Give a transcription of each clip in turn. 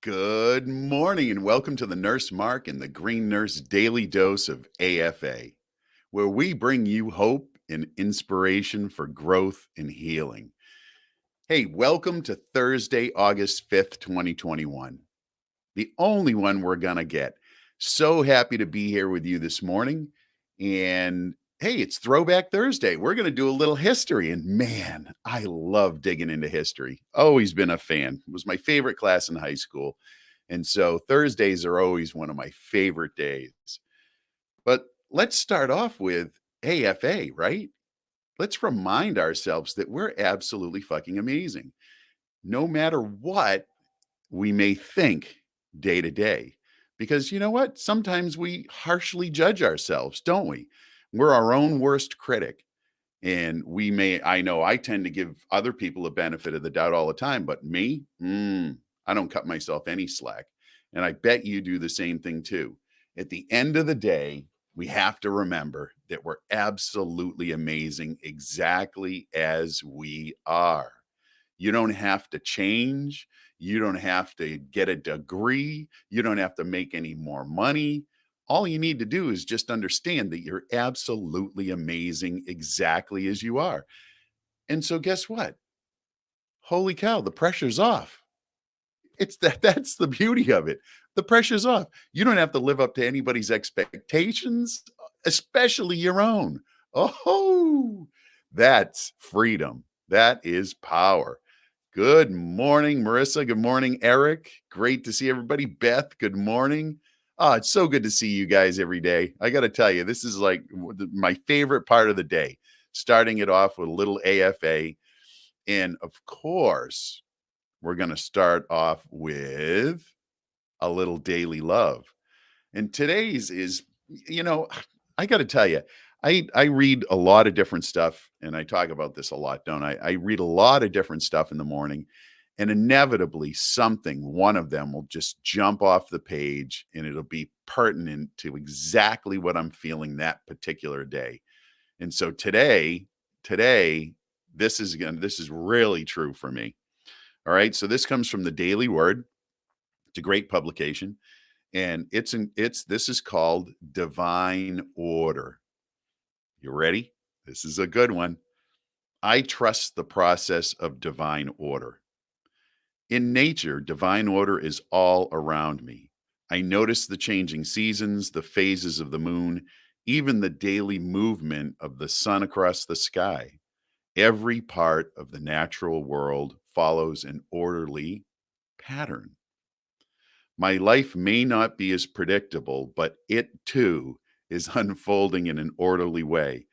Good morning and welcome to the nurseMARK and the Green Nurse Daily Dose of AFA, where we bring you hope and inspiration for growth and healing. Hey, welcome to Thursday, August 5th, 2021, the only one we're going to get. So happy to be here with you this morning. And hey, it's Throwback Thursday. We're going to do a little history. And man, I love digging into history. Always been a fan. It was my favorite class in high school. And so Thursdays are always one of my favorite days. But let's start off with AFA, right? Let's remind ourselves that we're absolutely fucking amazing. No matter what we may think day to day. Because you know what? Sometimes we harshly judge ourselves, don't we? We're our own worst critic. And I know I tend to give other people a benefit of the doubt all the time, but me, I don't cut myself any slack. And I bet you do the same thing too. At the end of the day, we have to remember that we're absolutely amazing exactly as we are. You don't have to change. You don't have to get a degree. You don't have to make any more money. All you need to do is just understand that you're absolutely amazing exactly as you are. And so guess what? Holy cow, the pressure's off. That's the beauty of it. The pressure's off. You don't have to live up to anybody's expectations, especially your own. Oh, that's freedom. That is power. Good morning, Marissa. Good morning, Eric. Great to see everybody. Beth, good morning. Oh, it's so good to see you guys every day. I got to tell you, this is like my favorite part of the day, starting it off with a little AFA. And of course, we're going to start off with a little daily love. And today's is, I got to tell you, I read a lot of different stuff, and I talk about this a lot, don't I? I read a lot of different stuff in the morning, and inevitably one of them will just jump off the page, and it'll be pertinent to exactly what I'm feeling that particular day. And so today, this is really true for me. All right, so this comes from the Daily Word. It's a great publication, and this is called Divine Order. You ready? This is a good one. I trust the process of divine order. In nature, divine order is all around me. I notice the changing seasons, the phases of the moon, even the daily movement of the sun across the sky. Every part of the natural world follows an orderly pattern. My life may not be as predictable, but it too is unfolding in an orderly way.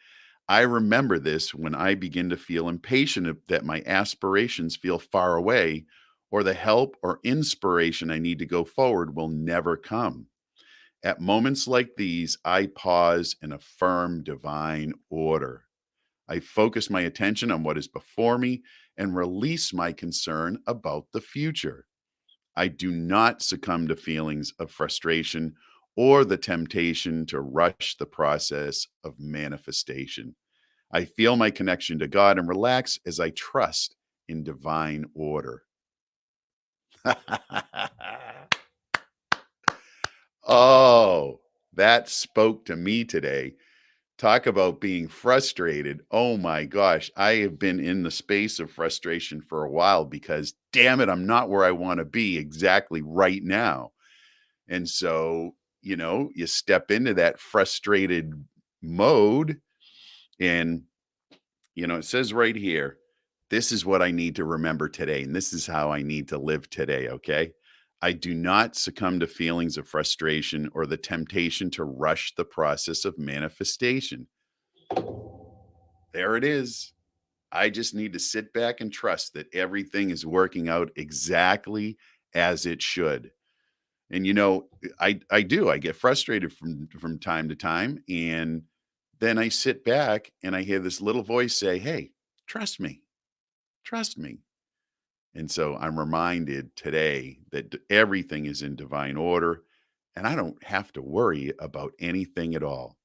I remember this when I begin to feel impatient that my aspirations feel far away, or the help or inspiration I need to go forward will never come. At moments like these, I pause and affirm divine order. I focus my attention on what is before me and release my concern about the future. I do not succumb to feelings of frustration or the temptation to rush the process of manifestation. I feel my connection to God and relax as I trust in divine order. Oh, that spoke to me today. Talk about being frustrated. Oh my gosh, I have been in the space of frustration for a while because, damn it, I'm not where I want to be exactly right now. And so, you step into that frustrated mode, and it says right here, this is what I need to remember today. And this is how I need to live today. Okay. I do not succumb to feelings of frustration or the temptation to rush the process of manifestation. There it is. I just need to sit back and trust that everything is working out exactly as it should. And I do. I get frustrated from time to time, and then I sit back and I hear this little voice say, "Hey, trust me. Trust me." And so I'm reminded today that everything is in divine order and I don't have to worry about anything at all.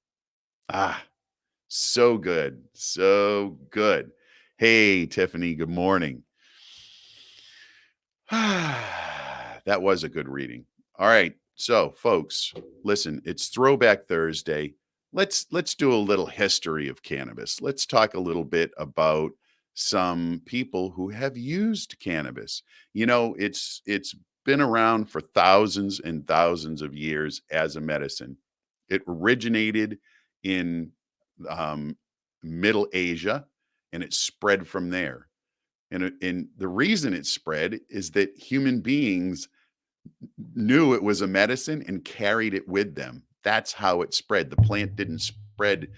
Ah, so good. So good. Hey, Tiffany, good morning. That was a good reading. All right. So, folks, listen, it's Throwback Thursday. Let's do a little history of cannabis. Let's talk a little bit about some people who have used cannabis. It's been around for thousands and thousands of years as a medicine. It originated in um, Middle Asia and it spread from there. And the reason it spread is that human beings knew it was a medicine and carried it with them. That's how it spread. The plant didn't spread,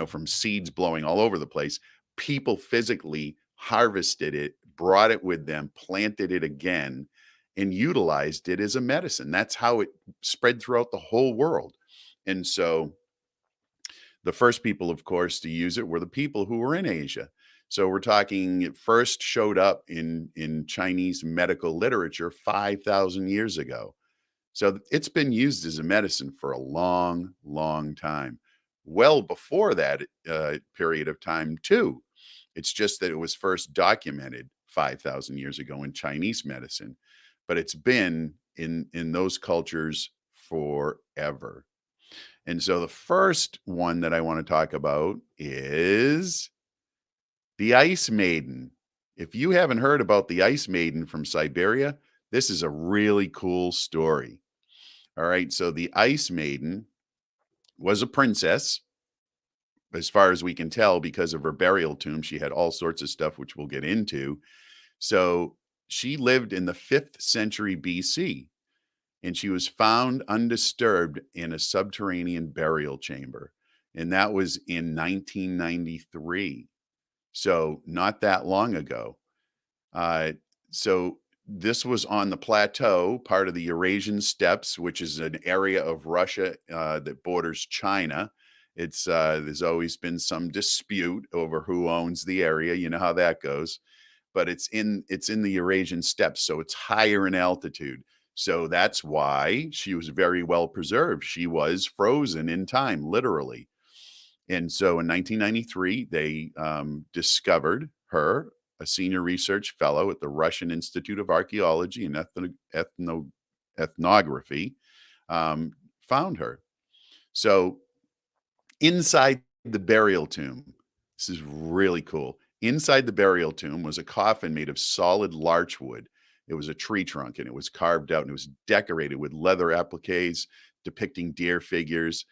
from seeds blowing all over the place. People physically harvested it, brought it with them, planted it again, and utilized it as a medicine. That's how it spread throughout the whole world. And so the first people, of course, to use it were the people who were in Asia. So we're talking it first showed up in Chinese medical literature 5,000 years ago. So it's been used as a medicine for a long, long time, well before that period of time, too. It's just that it was first documented 5,000 years ago in Chinese medicine, but it's been in those cultures forever. And so the first one that I want to talk about is the Ice Maiden. If you haven't heard about the Ice Maiden from Siberia, this is a really cool story. All right. So the Ice Maiden was a princess, as far as we can tell, because of her burial tomb. She had all sorts of stuff, which we'll get into. So she lived in the 5th century BC, and she was found undisturbed in a subterranean burial chamber. And that was in 1993. So not that long ago. Uh, so this was on the plateau, part of the Eurasian steppes, which is an area of Russia that borders China. It's there's always been some dispute over who owns the area. You know how that goes. But it's in the Eurasian steppes, so it's higher in altitude. So that's why she was very well preserved. She was frozen in time, literally. And so in 1993, they discovered her, a senior research fellow at the Russian Institute of Archaeology and Ethnography, um, found her. So inside the burial tomb, this is really cool. Inside the burial tomb was a coffin made of solid larch wood. It was a tree trunk and it was carved out and it was decorated with leather appliques depicting deer figures.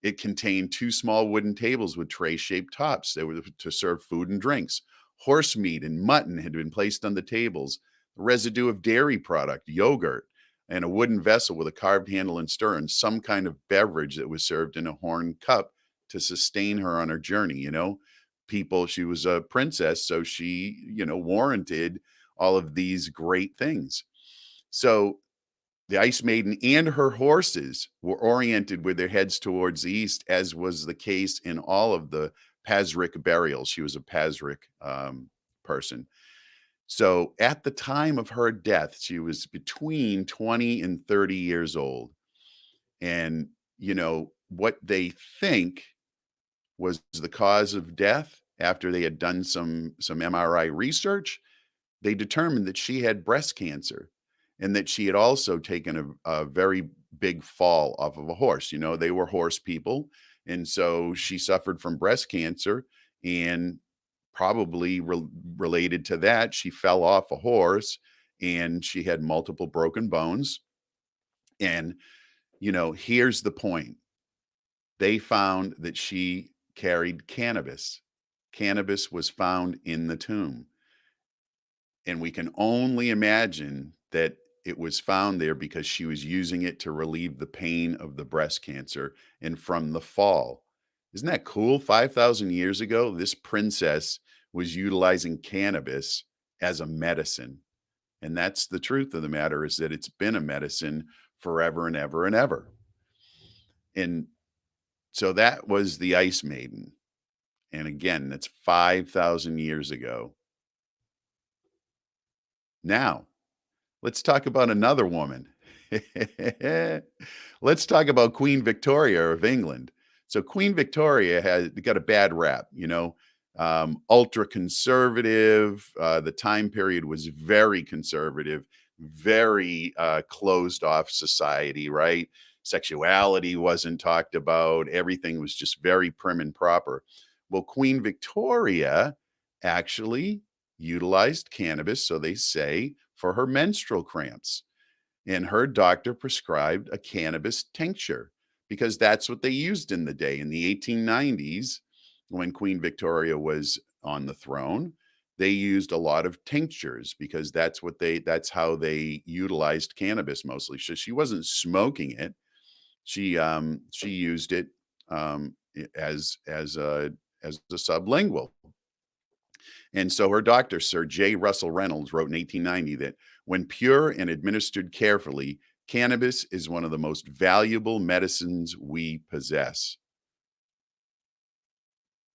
It contained 2 small wooden tables with tray-shaped tops. They were to serve food and drinks. Horse meat and mutton had been placed on the tables. The residue of dairy product, yogurt, and a wooden vessel with a carved handle and stir, and some kind of beverage that was served in a horn cup to sustain her on her journey. She was a princess, so she, warranted all of these great things. So the Ice Maiden and her horses were oriented with their heads towards the east, as was the case in all of the Pazrik burials. She was a Pazrik person. So at the time of her death, she was between 20 and 30 years old. And, what they think was the cause of death after they had done some MRI research, they determined that she had breast cancer and that she had also taken a very big fall off of a horse. They were horse people. And so she suffered from breast cancer and probably related to that, she fell off a horse and she had multiple broken bones. And, here's the point. They found that she carried cannabis. Cannabis was found in the tomb. And we can only imagine that it was found there because she was using it to relieve the pain of the breast cancer and from the fall. Isn't that cool? 5,000 years ago, this princess was utilizing cannabis as a medicine. And that's the truth of the matter, is that it's been a medicine forever and ever and ever. And so that was the Ice Maiden. And again, that's 5,000 years ago. Now, let's talk about another woman. Let's talk about Queen Victoria of England. So Queen Victoria got a bad rap. ultra conservative. The time period was very conservative, very closed off society, right? Sexuality wasn't talked about. Everything was just very prim and proper. Well, Queen Victoria actually utilized cannabis, so they say, for her menstrual cramps. And her doctor prescribed a cannabis tincture because that's what they used in the day. In the 1890s, when Queen Victoria was on the throne, they used a lot of tinctures because that's how they utilized cannabis mostly. So she wasn't smoking it. She used it as a sublingual. And so her doctor, Sir J. Russell Reynolds, wrote in 1890 that when pure and administered carefully, cannabis is one of the most valuable medicines we possess.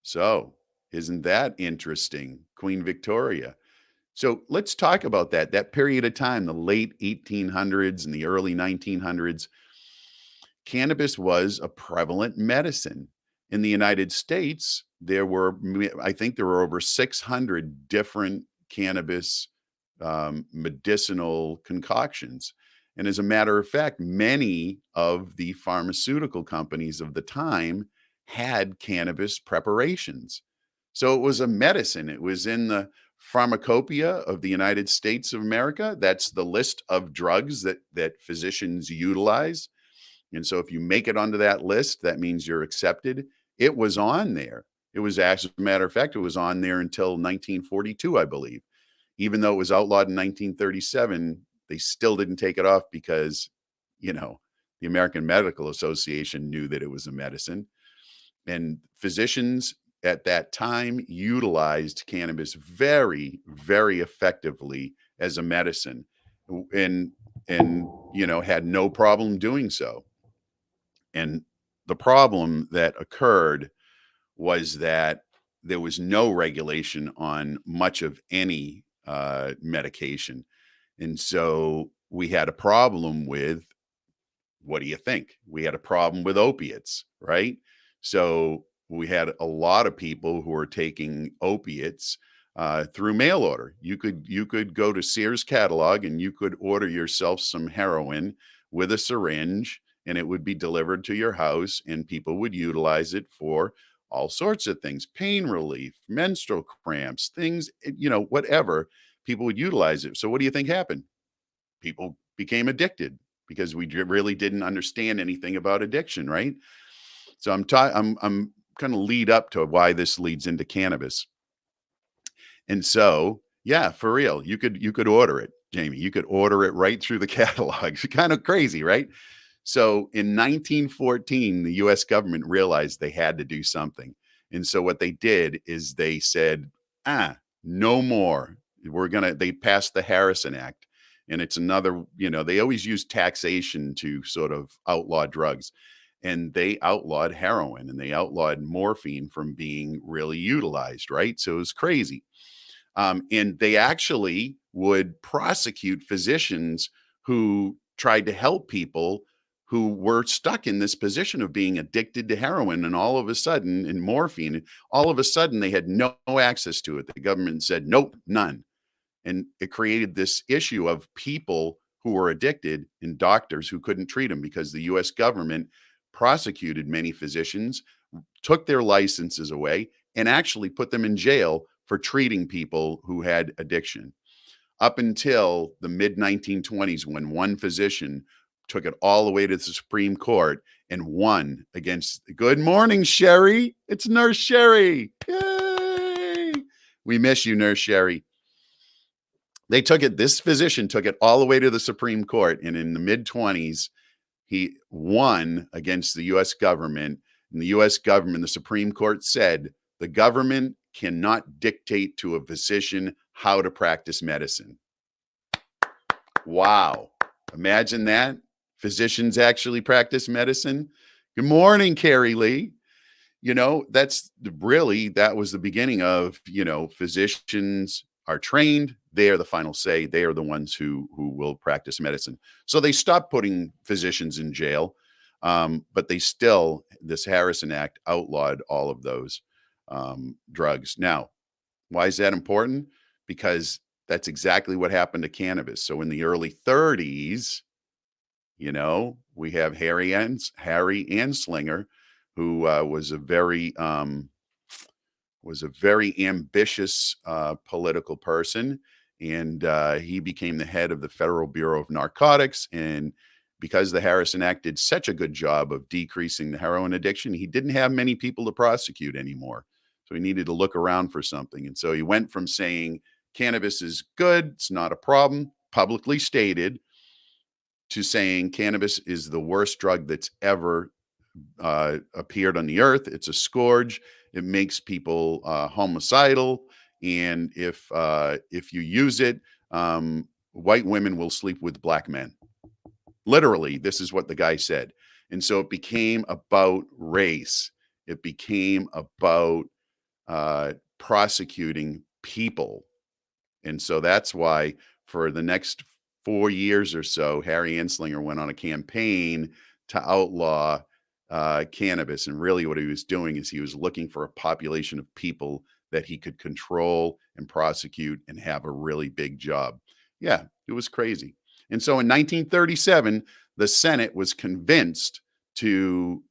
So, isn't that interesting? Queen Victoria. So, let's talk about that period of time, the late 1800s and the early 1900s. Cannabis was a prevalent medicine. In the United States, I think there were over 600 different cannabis medicinal concoctions. And as a matter of fact, many of the pharmaceutical companies of the time had cannabis preparations. So it was a medicine. It was in the pharmacopoeia of the United States of America. That's the list of drugs that physicians utilize. And so if you make it onto that list, that means you're accepted. It was on there. It was actually, as a matter of fact, it was on there until 1942, I believe. Even though it was outlawed in 1937, they still didn't take it off because, you know, the American Medical Association knew that it was a medicine. And physicians at that time utilized cannabis very, very effectively as a medicine and, had no problem doing so. And the problem that occurred was that there was no regulation on much of any medication. And so we had a problem with, what do you think? We had a problem with opiates, right? So we had a lot of people who were taking opiates through mail order. You could go to Sears catalog and you could order yourself some heroin with a syringe, and it would be delivered to your house, and people would utilize it for all sorts of things: pain relief, menstrual cramps, things, whatever. People would utilize it. So what do you think happened? People became addicted because we really didn't understand anything about addiction, right? So I'm going to lead up to why this leads into cannabis. And so, yeah, for real, you could order it, Jamie. You could order it right through the catalog. It's kind of crazy, right? So in 1914, the US government realized they had to do something. And so what they did is they said, no more. They passed the Harrison Act. And it's another, they always use taxation to sort of outlaw drugs. And they outlawed heroin and they outlawed morphine from being really utilized, right? So it was crazy. And they actually would prosecute physicians who tried to help people who were stuck in this position of being addicted to heroin and all of a sudden, and morphine, all of a sudden they had no access to it. The government said, nope, none. And it created this issue of people who were addicted and doctors who couldn't treat them because the US government prosecuted many physicians, took their licenses away, and actually put them in jail for treating people who had addiction. Up until the mid 1920s, when one physician took it all the way to the Supreme Court and won against, good morning, Sherry. It's Nurse Sherry. Yay. We miss you, Nurse Sherry. This physician took it all the way to the Supreme Court. And in the mid 20s, he won against the US government. And the US government, the Supreme Court said, the government cannot dictate to a physician how to practice medicine. Wow. Imagine that. Physicians actually practice medicine. Good morning, Carrie Lee. That was the beginning of, physicians are trained. They are the final say. They are the ones who will practice medicine. So they stopped putting physicians in jail. But this Harrison Act outlawed all of those. drugs. Now, why is that important? Because that's exactly what happened to cannabis. So in the early 30s, we have Harry Anslinger, who was a very ambitious political person, and he became the head of the Federal Bureau of Narcotics. And because the Harrison Act did such a good job of decreasing the heroin addiction, he didn't have many people to prosecute anymore. So he needed to look around for something. And so he went from saying cannabis is good, it's not a problem, publicly stated, to saying cannabis is the worst drug that's ever appeared on the earth. It's a scourge. It makes people homicidal, and if you use it, white women will sleep with black men. Literally, this is what the guy said. And so it became about race. It became about prosecuting people. And so that's why for the next 4 years or so, Harry Anslinger went on a campaign to outlaw cannabis. And really what he was doing is he was looking for a population of people that he could control and prosecute and have a really big job. Yeah, it was crazy. And so in 1937, the Senate was convinced to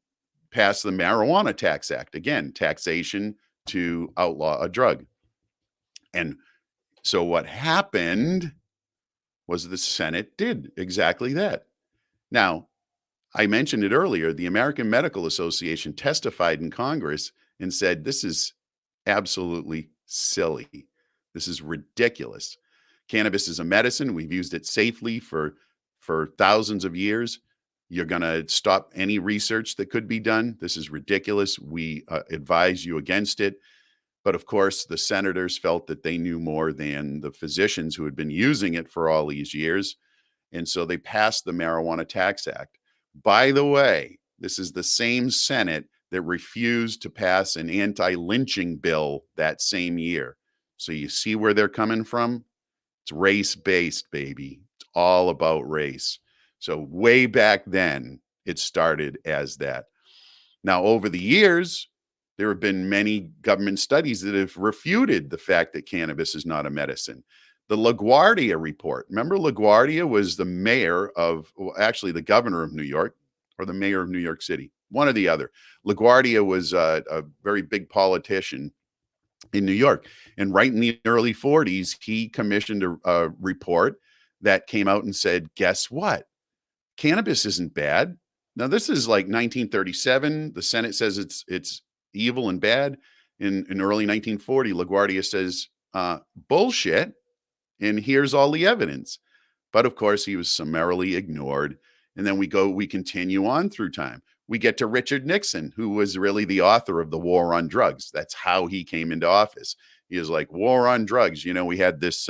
pass the Marijuana Tax Act. Again, taxation to outlaw a drug. And so what happened was the Senate did exactly that. Now, I mentioned it earlier, the American Medical Association testified in Congress and said, this is absolutely silly. This is ridiculous. Cannabis is a medicine. We've used it safely for thousands of years. You're going to stop any research that could be done. This is ridiculous. We advise you against it. But of course, the senators felt that they knew more than the physicians who had been using it for all these years. And so they passed the Marijuana Tax Act. By the way, this is the same Senate that refused to pass an anti-lynching bill that same year. So you see where they're coming from? It's race-based, baby. It's all about race. So way back then, it started as that. Now, over the years, there have been many government studies that have refuted the fact that cannabis is not a medicine. The LaGuardia report. Remember, LaGuardia was the mayor of, well, actually the governor of New York, or the mayor of New York City, one or the other. LaGuardia was a very big politician in New York. And right in the early 40s, he commissioned a report that came out and said, guess what? Cannabis isn't bad. Now, this is like 1937. The Senate says it's evil and bad. In early 1940, LaGuardia says, bullshit. And here's all the evidence. But of course, he was summarily ignored. And then we continue on through time. We get to Richard Nixon, who was really the author of the war on drugs. That's how he came into office. He was like, war on drugs. We had this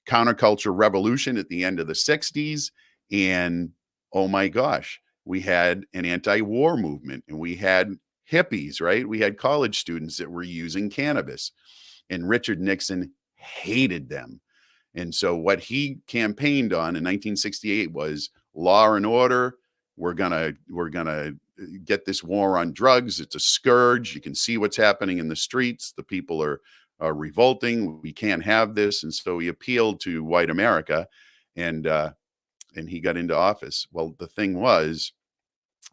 counterculture revolution at the end of the 60s. And oh my gosh, we had an anti-war movement, and we had hippies, right? We had college students that were using cannabis. And Richard Nixon hated them. And so what he campaigned on in 1968 was law and order. We're gonna get this war on drugs. It's a scourge. You can see what's happening in the streets. The people are revolting. We can't have this. And so he appealed to white America, and he got into office. Well, the thing was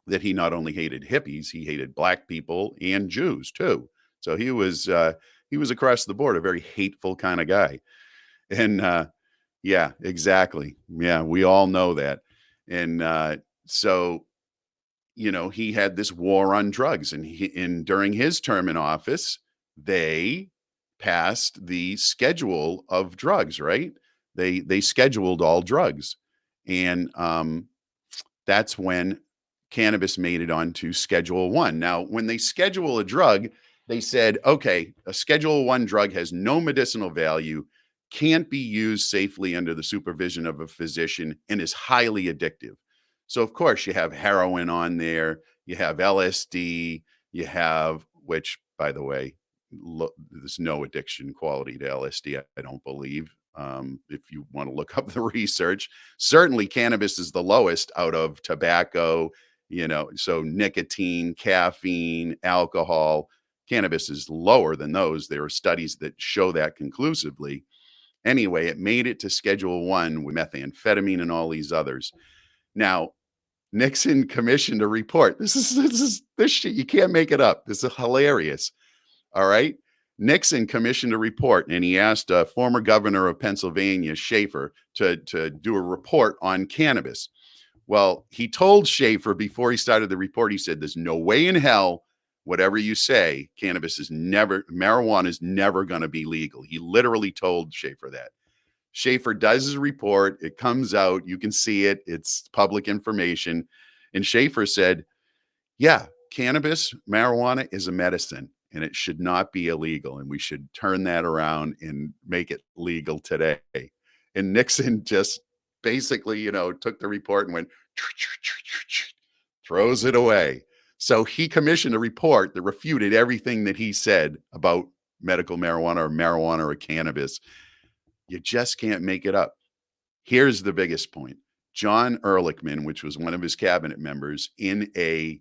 that he not only hated hippies, he hated black people and Jews too. So he was across the board a very hateful kind of guy. And yeah, exactly. Yeah, we all know that. And so he had this war on drugs, and during his term in office, they passed the schedule of drugs, right? They scheduled all drugs. And that's when cannabis made it onto Schedule 1. Now, when they schedule a drug, they said, okay, a Schedule 1 drug has no medicinal value, can't be used safely under the supervision of a physician, and is highly addictive. So, of course, you have heroin on there, you have LSD, you have, which, by the way, there's no addiction quality to LSD, I don't believe. If you want to look up the research, certainly cannabis is the lowest out of tobacco, so nicotine, caffeine, alcohol. Cannabis is lower than those. There are studies that show that conclusively. Anyway, it made it to Schedule 1 with methamphetamine and all these others. Now, Nixon commissioned a report. This shit, you can't make it up. This is hilarious. All right. Nixon commissioned a report, and he asked former governor of Pennsylvania, Schaefer, to do a report on cannabis. Well, he told Schaefer before he started the report, he said, there's no way in hell, whatever you say, marijuana is never going to be legal. He literally told Schaefer that. Schaefer does his report. It comes out. You can see it. It's public information. And Schaefer said, yeah, cannabis, marijuana is a medicine, and it should not be illegal. And we should turn that around and make it legal today. And Nixon just basically, took the report and went, throws it away. So he commissioned a report that refuted everything that he said about medical marijuana or cannabis. You just can't make it up. Here's the biggest point. John Ehrlichman, which was one of his cabinet members, in a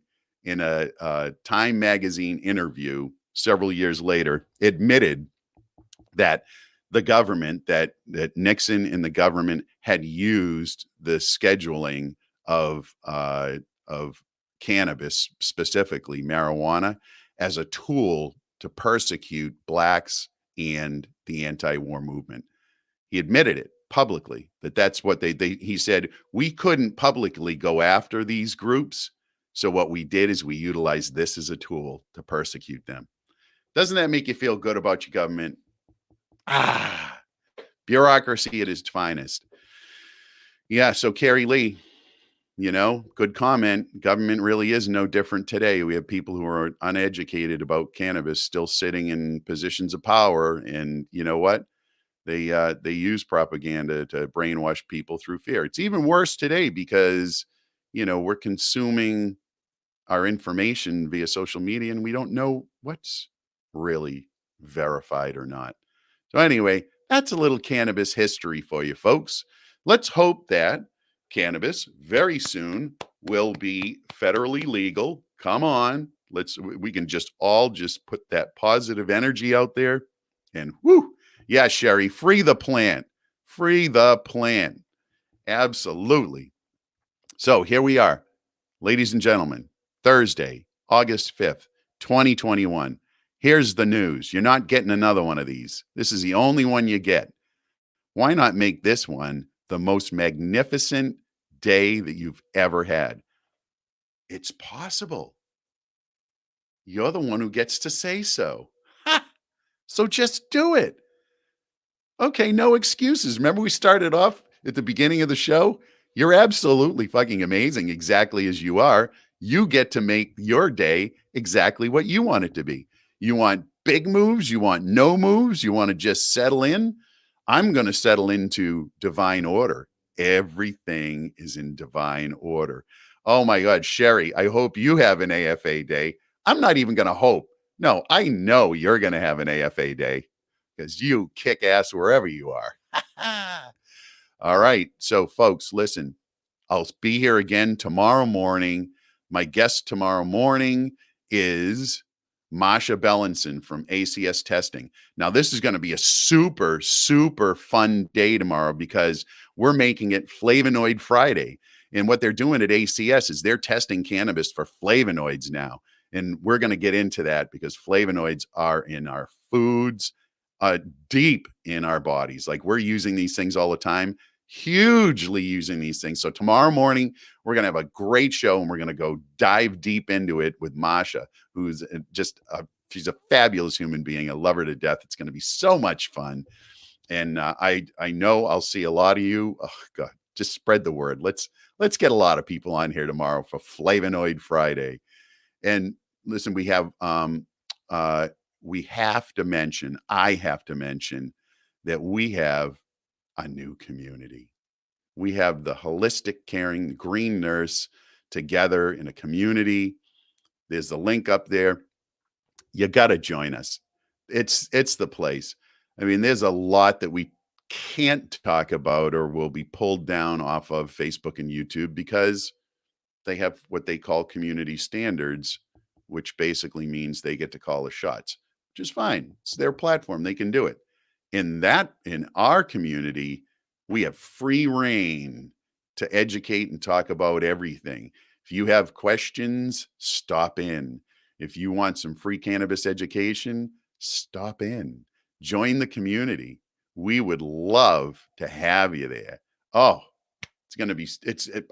Time magazine interview several years later, admitted that the government, that Nixon and the government had used the scheduling of cannabis, specifically marijuana, as a tool to persecute blacks and the anti-war movement. He admitted it publicly, that's what he said, we couldn't publicly go after these groups. So what we did is we utilized this as a tool to persecute them. Doesn't that make you feel good about your government? Bureaucracy at its finest. Yeah, so Carrie Lee, good comment. Government really is no different today. We have people who are uneducated about cannabis still sitting in positions of power. And you know what? They use propaganda to brainwash people through fear. It's even worse today because, we're consuming our information via social media and we don't know what's really verified or not. So anyway, that's a little cannabis history for you folks. Let's hope that cannabis very soon will be federally legal. Come on. We can all put that positive energy out there and whoo. Yeah, Sherry, free the plant. Free the plant. Absolutely. So here we are, ladies and gentlemen, Thursday, August 5th, 2021. Here's the news. You're not getting another one of these. This is the only one you get. Why not make this one the most magnificent day that you've ever had? It's possible. You're the one who gets to say so. Ha! So just do it. Okay, no excuses. Remember we started off at the beginning of the show? You're absolutely fucking amazing exactly as you are. You get to make your day exactly what you want it to be. You want big moves? You want no moves? You want to just settle in? I'm going to settle into divine order. Everything is in divine order. Oh my God, Sherry, I hope you have an AFA day. I'm not even going to hope. No, I know you're going to have an AFA day because you kick ass wherever you are. All right. So, folks, listen, I'll be here again tomorrow morning. My guest tomorrow morning is Masha Bellinson from ACS Testing. Now, this is going to be a super, super fun day tomorrow because we're making it Flavonoid Friday. And what they're doing at ACS is they're testing cannabis for flavonoids now. And we're going to get into that because flavonoids are in our foods, deep in our bodies. Like we're using these things all the time, hugely using these things. So tomorrow morning, we're going to have a great show and we're going to go dive deep into it with Masha, who's she's a fabulous human being. I love her to death. It's going to be so much fun. And I know I'll see a lot of you. Oh God, just spread the word. Let's get a lot of people on here tomorrow for Flavonoid Friday. And listen, I have to mention that we have a new community. We have the holistic, caring green nurse together in a community. There's the link up there. You got to join us. It's the place. I mean, there's a lot that we can't talk about or will be pulled down off of Facebook and YouTube because they have what they call community standards which basically means they get to call the shots, which is fine. It's their platform. They can do it. In our community, we have free reign to educate and talk about everything. If you have questions, stop in. If you want some free cannabis education, stop in. Join the community. We would love to have you there. Oh, it's going to be,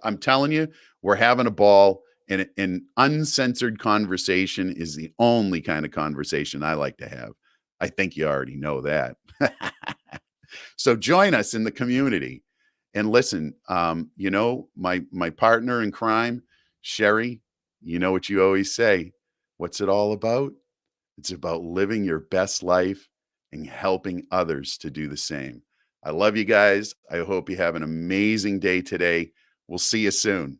I'm telling you, we're having a ball, and an uncensored conversation is the only kind of conversation I like to have. I think you already know that. So join us in the community and listen. My partner in crime, Sherry, you know what you always say. What's it all about? It's about living your best life and helping others to do the same. I love you guys. I hope you have an amazing day today. We'll see you soon.